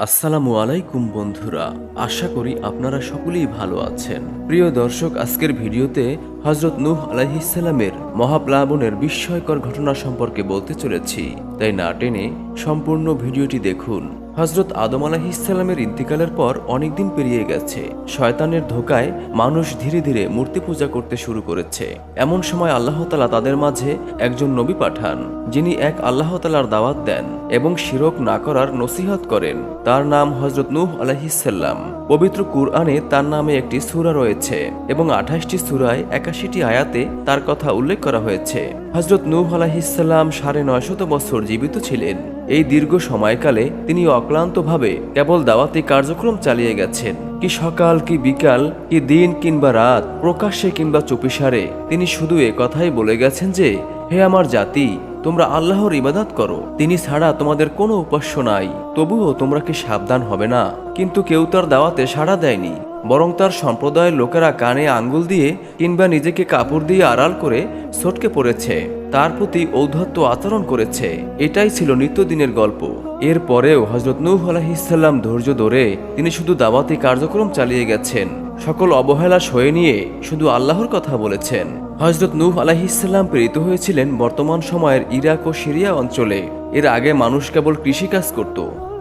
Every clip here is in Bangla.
আসসালামু আলাইকুম বন্ধুরা, আশা করি আপনারা সকলেই ভালো আছেন। প্রিয় দর্শক, আজকের ভিডিওতে হযরত নূহ আলাইহিসসালামের মহাপ্লাবনের বিস্ময়কর ঘটনা সম্পর্কে বলতে চলেছি, তাই না টেনে সম্পূর্ণ ভিডিওটি দেখুন। হযরত আদম আলাইহিসসালামের ইন্তিকালের পর অনেকদিন পেরিয়ে গেছে। শয়তানের ধোকায় মানুষ ধীরে ধীরে মূর্তি পূজা করতে শুরু করেছে। এমন সময় আল্লাহ তাআলা তাদের মাঝে একজন নবী পাঠান, যিনি এক আল্লাহ তাআলার দাওয়াত দেন এবং শিরক না করার নসিহত করেন। তার নাম হযরত নূহ আলাইহিসসালাম। পবিত্র কুরআনে তার নামে একটি সূরা রয়েছে এবং 28টি সূরায় 81টি আয়াতে তার কথা উল্লেখ করা হয়েছে। হযরত নূহ আলাইহিসসালাম 950 বছর জীবিত ছিলেন। এই দীর্ঘ সময়কালে তিনি অক্লান্তভাবে কেবল দাওয়াতি কার্যক্রম চালিয়ে গেছেন। কি সকাল, কি বিকাল, কি দিন কিংবা রাত, প্রকাশ্যে কিংবা চুপিসারে তিনি শুধু কথাই বলে গেছেন যে, হে আমার জাতি, তোমরা আল্লাহর ইবাদত করো, তিনি ছাড়া তোমাদের কোনো উপাস্য নাই। তবুও তোমরা কি সাবধান হবে না? কিন্তু কেউ তার দাওয়াতে সাড়া দেয়নি, বরং তার সম্প্রদায়ের লোকেরা কানে আঙ্গুল দিয়ে কিংবা নিজেকে কাপড় দিয়ে আড়াল করে সটকে পড়েছে, তার প্রতি ঔদ্ধত্য আচরণ করেছে। এটাই ছিল নিত্যদিনের গল্প। এরপরেও হযরত নূহ আলাইহিসসালাম ধৈর্য ধরে তিনি শুধু দাওয়াতি কার্যক্রম চালিয়ে গেছেন। সকল অবহেলা সয়ে নিয়ে শুধু আল্লাহর কথা বলেছেন। হযরত নূহ আলাইহিসসালাম প্রেরিত হয়েছিলেন বর্তমান সময়ের ইরাক ও সিরিয়া অঞ্চলে। এর আগে মানুষ কেবল কৃষিকাজ করত।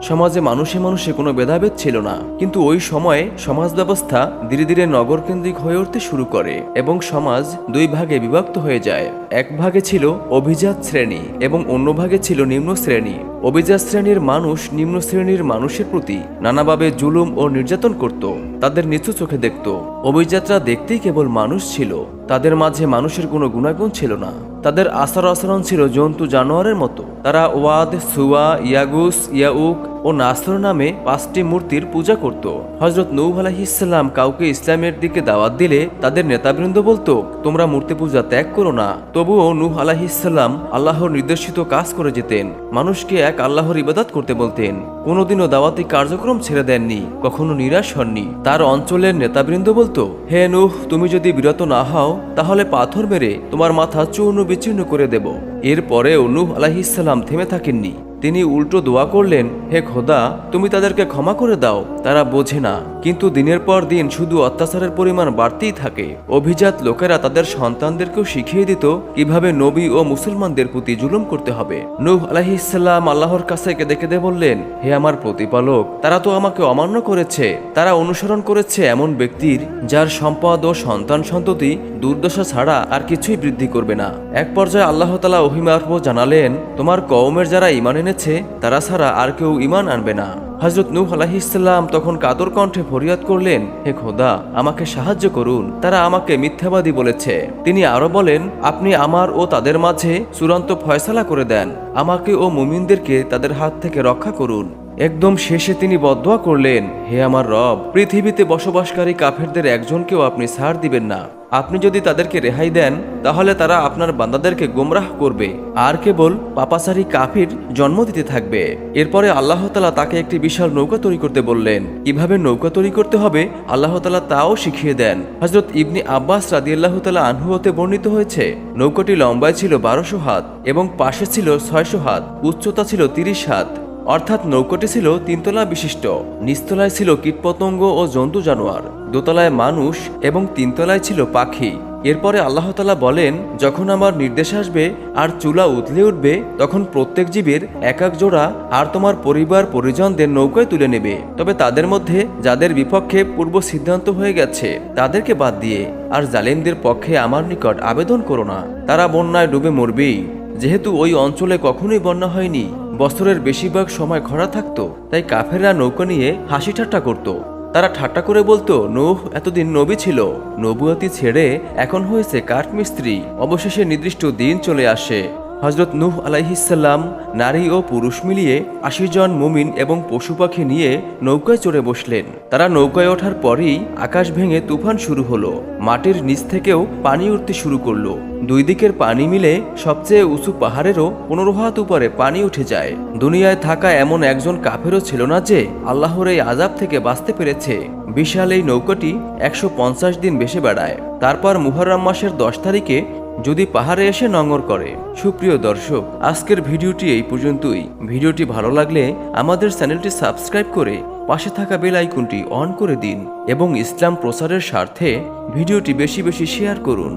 সমাজে মানুষে মানুষে কোনো ভেদাভেদ ছিল না। কিন্তু ওই সময়ে সমাজ ব্যবস্থা ধীরে ধীরে নগরকেন্দ্রিক হয়ে উঠতে শুরু করে এবং সমাজ দুই ভাগে বিভক্ত হয়ে যায়। এক ভাগে ছিল অভিজাত শ্রেণী এবং অন্য ভাগে ছিল নিম্ন শ্রেণী। অভিজাত শ্রেণীর মানুষ নিম্ন শ্রেণীর মানুষের প্রতি নানাভাবে জুলুম ও নির্যাতন করত, তাদের নিচু চোখে দেখত। অভিজাতরা দেখতেই কেবল মানুষ ছিল, তাদের মাঝে মানুষের কোনো গুণাগুণ ছিল না। তাদের আচার আচরণ ছিল জন্তু জানোয়ারের মতো। তারা ওয়াদ, সুয়া, ইয়াগুস, ইয়াউক ও নাসর নামে 5টি মূর্তির পূজা করত। হযরত নূহ আলাইহিসসালাম কাউকে ইসলামের দিকে দাওয়াত দিলে তাদের নেতাবৃন্দ বলতো, তোমরা মূর্তি পূজা ত্যাগ করো না। তবুও নূহ আলাইহিসসালাম আল্লাহর নির্দেশিত কাজ করে যেতেন, মানুষকে এক আল্লাহর ইবাদত করতে বলতেন। কোনোদিনও দাওয়াতি কার্যক্রম ছেড়ে দেননি, কখনো নিরাশ হননি। তার অঞ্চলের নেতাবৃন্দ বলতো, হে নূহ, তুমি যদি বিরত না হও তাহলে পাথর মেরে তোমার মাথা চূর্ণ বিচূর্ণ করে দেব। এরপরেও নূহ আলাইহিসসালাম থেমে থাকেননি। তিনি উল্টো দোয়া করলেন, হে খোদা, তুমি তাদেরকে ক্ষমা করে দাও, তারা বোঝে না। কিন্তু দিনের পর দিন শুধু অত্যাচারের পরিমাণ বাড়তেই থাকে। অভিজাত লোকেরা তাদের সন্তানদেরকেও শিখিয়ে দিত কিভাবে নবী ও মুসলমানদের প্রতি জুলুম করতে হবে। নূহ আলাইহিসসালাম আল্লাহর কাছে কেঁদে কেঁদে বললেন, হে আমার প্রতিপালক, তারা তো আমাকে অমান্য করেছে। তারা অনুসরণ করেছে এমন ব্যক্তির যার সম্পদ ও সন্তান সন্ততি দুর্দশা ছাড়া আর কিছুই বৃদ্ধি করবে না। এক পর্যায়ে আল্লাহ তাআলা ওহী মারফত জানালেন, তোমার কওমের যারা ঈমান এনেছে তারা ছাড়া আর কেউ ঈমান আনবে না। হযরত নূহ আলাইহিসসালাম তখন কাতর কণ্ঠে ফরিয়াদ করলেন, হে খোদা, আমাকে সাহায্য করুন, তারা আমাকে মিথ্যাবাদী বলেছে। তিনি আরো বলেন, আপনি আমার ও তাদের মাঝে চূড়ান্ত ফয়সালা করে দেন, আমাকে ও মুমিনদেরকে তাদের হাত থেকে রক্ষা করুন। একদম শেষে তিনি বদদোয়া করলেন, হে আমার রব, পৃথিবীতে বসবাসকারী কাফেরদের একজনকেও আপনি ছাড় দিবেন না। আপনি যদি তাদেরকে রেহাই দেন তাহলে তারা আপনার বান্দাদেরকে গোমরাহ করবে আর কেবল পাপাচারী কাফির জন্ম দিতে থাকবে। এরপরে আল্লাহ তাআলা তাকে একটি বিশাল নৌকা তৈরি করতে বললেন। কিভাবে নৌকা তৈরি করতে হবে আল্লাহ তাআলা তাও শিখিয়ে দেন। হযরত ইবনে আব্বাস রাদিয়াল্লাহু তাআলা আনহু হতে বর্ণিত হয়েছে, নৌকাটি লম্বায় ছিল 1200 হাত এবং পাশে ছিল 600 হাত, উচ্চতা ছিল 30 হাত। অর্থাৎ নৌকাটি ছিল 3 তলা বিশিষ্ট। নিচতলায় ছিল কীটপতঙ্গ ও জন্তু জানোয়ার, দোতলায় মানুষ এবং 3 তলায় ছিল পাখি। এরপরে আল্লাহ তাআলা বলেন, যখন আমার নির্দেশ আসবে আর চুলা উতলে উঠবে, তখন প্রত্যেক জীবের এক এক জোড়া আর তোমার পরিবার পরিজনদের নৌকায় তুলে নেবে। তবে তাদের মধ্যে যাদের বিপক্ষে পূর্ব সিদ্ধান্ত হয়ে গেছে তাদেরকে বাদ দিয়ে, আর জালিমদের পক্ষে আমার নিকট আবেদন করো না, তারা বন্যায় ডুবে মরবেই। যেহেতু ওই অঞ্চলে কখনোই বন্যা হয়নি, বছরের বেশিরভাগ সময় খরা থাকতো, তাই কাফেররা নৌকা নিয়ে হাসি ঠাট্টা করত। তারা ঠাট্টা করে বলতো, নূহ এতদিন নবী ছিল, নবুয়তি ছেড়ে এখন হয়েছে কাঠমিস্ত্রি। অবশেষে নির্দিষ্ট দিন চলে আসে। হযরত নূহ আলাইহিসসালাম নারী ও পুরুষ মিলিয়ে 80 জন মুমিন এবং পশু পাখি নিয়ে নৌকায় চড়ে বসলেন। তারা নৌকায় ওঠার পরই আকাশ ভেঙে তুফান শুরু হলো। মাটির নিচ থেকেও পানি উঠতে শুরু করলো। দুই দিকের পানি মিলে সবচেয়ে উঁচু পাহাড়েরও 15 হাত উপরে পানি উঠে যায়। দুনিয়ায় থাকা এমন একজন কাফেরও ছিল না যে আল্লাহর এই আযাব থেকে বাঁচতে পেরেছে। বিশাল এই নৌকাটি 150 দিন ভেসে বেড়ায়। তারপর মুহররম মাসের 10 তারিখে যদি পাহাড়ে এসে নোঙর করে। সুপ্রিয় দর্শক, আজকের ভিডিওটি এই পর্যন্তই। ভিডিওটি ভালো লাগলে আমাদের চ্যানেলটি সাবস্ক্রাইব করে পাশে থাকা বেল আইকনটি অন করে দিন এবং ইসলাম প্রচারের স্বার্থে ভিডিওটি বেশি বেশি শেয়ার করুন।